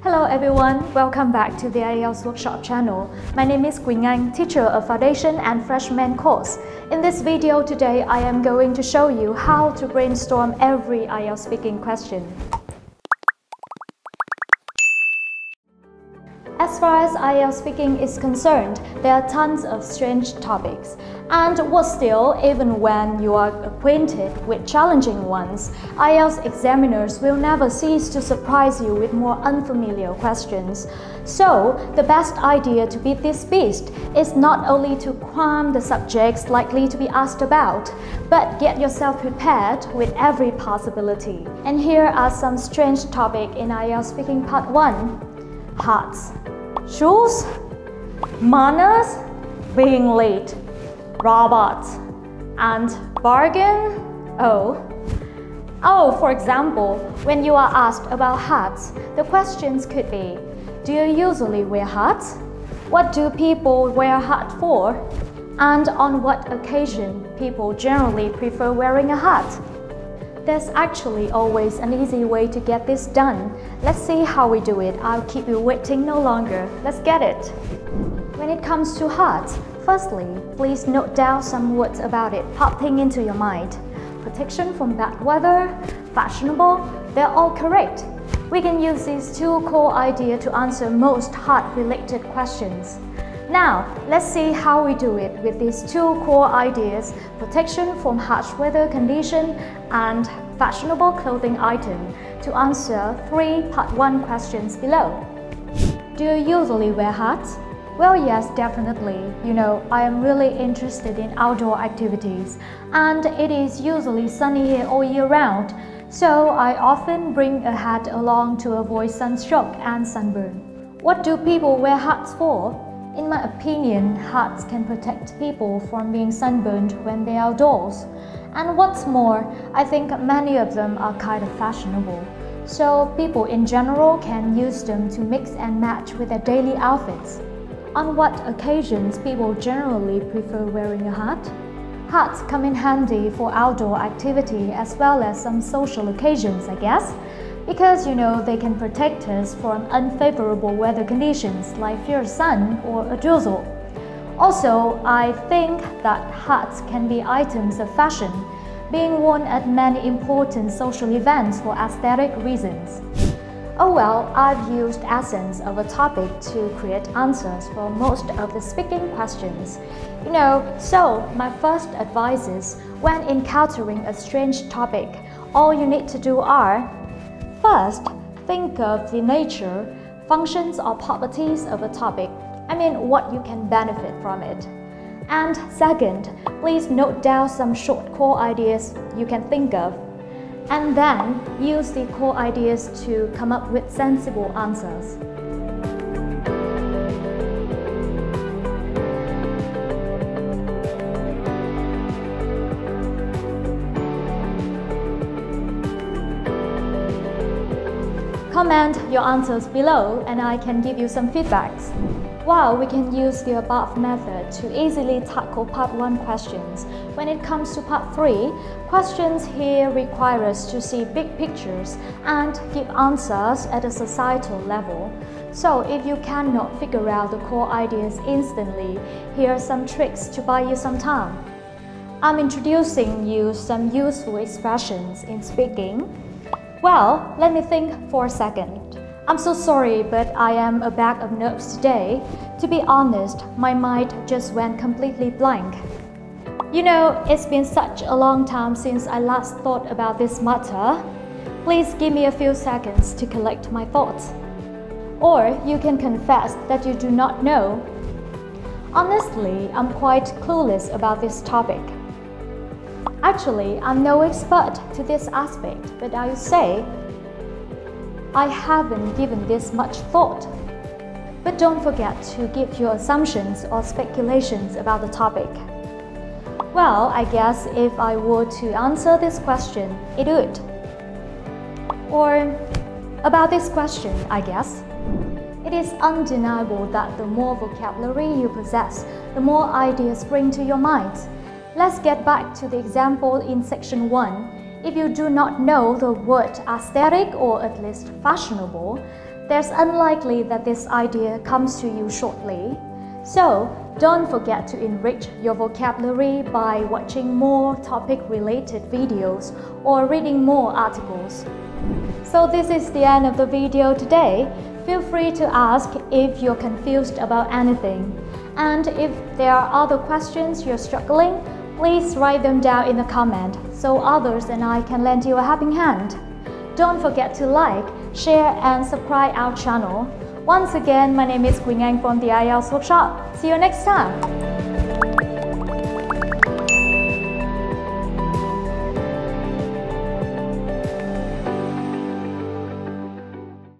Hello everyone, welcome back to the IELTS Workshop channel. My name is Quỳnh Anh, teacher of Foundation and Freshman course. In this video today, I am going to show you how to brainstorm every IELTS speaking question. As far as IELTS speaking is concerned, there are tons of strange topics. And worse still, even when you are acquainted with challenging ones, IELTS examiners will never cease to surprise you with more unfamiliar questions. So, the best idea to beat this beast is not only to cram the subjects likely to be asked about, but get yourself prepared with every possibility. And here are some strange topics in IELTS speaking part 1. Hearts, shoes, manners, being late, robots, and bargain. For example, when you are asked about hats, the questions could be: do you usually wear hats? What do people wear a hat for? And on what occasion people generally prefer wearing a hat? There's actually always an easy way to get this done. Let's see how we do it. I'll keep you waiting no longer. Let's get it. When it comes to hats, firstly, please note down some words about it popping into your mind. Protection from bad weather, fashionable, they're all correct. We can use these two core ideas to answer most hat-related questions. Now, let's see how we do it with these two core ideas, protection from harsh weather condition and fashionable clothing item, to answer 3 part 1 questions below. Do you usually wear hats? Well, yes, definitely. You know, I am really interested in outdoor activities, and it is usually sunny here all year round, so I often bring a hat along to avoid sunstroke and sunburn. What do people wear hats for? In my opinion, hats can protect people from being sunburned when they're outdoors. And what's more, I think many of them are kind of fashionable. So people in general can use them to mix and match with their daily outfits. On what occasions people generally prefer wearing a hat? Hats come in handy for outdoor activity as well as some social occasions, I guess. Because you know, they can protect us from unfavorable weather conditions like fierce sun or a drizzle. Also, I think that hats can be items of fashion, being worn at many important social events for aesthetic reasons. Oh well, I've used essence of a topic to create answers for most of the speaking questions. You know, so my first advice is, when encountering a strange topic, all you need to do are: first, think of the nature, functions or properties of a topic. I mean, what you can benefit from it. And second, please note down some short core ideas you can think of. And then, use the core ideas to come up with sensible answers. Comment your answers below and I can give you some feedbacks. While we can use the above method to easily tackle part 1 questions, when it comes to part 3, questions here require us to see big pictures and give answers at a societal level. So if you cannot figure out the core ideas instantly, here are some tricks to buy you some time. I'm introducing you some useful expressions in speaking. Well, let me think for a second. I'm so sorry, but I am a bag of nerves today. To be honest, my mind just went completely blank. You know, it's been such a long time since I last thought about this matter. Please give me a few seconds to collect my thoughts. Or you can confess that you do not know. Honestly, I'm quite clueless about this topic. Actually, I'm no expert to this aspect, but I'll say I haven't given this much thought. But don't forget to give your assumptions or speculations about the topic. Well, I guess if I were to answer this question, it would. Or about this question, I guess. It is undeniable that the more vocabulary you possess, the more ideas spring to your mind. Let's get back to the example in section 1. If you do not know the word aesthetic or at least fashionable, there's unlikely that this idea comes to you shortly. So, don't forget to enrich your vocabulary by watching more topic-related videos or reading more articles. So this is the end of the video today. Feel free to ask if you're confused about anything. And if there are other questions you're struggling, please write them down in the comment so others and I can lend you a helping hand. Don't forget to like, share and subscribe our channel. Once again, my name is Quỳnh Anh from the IELTS Workshop. See you next time!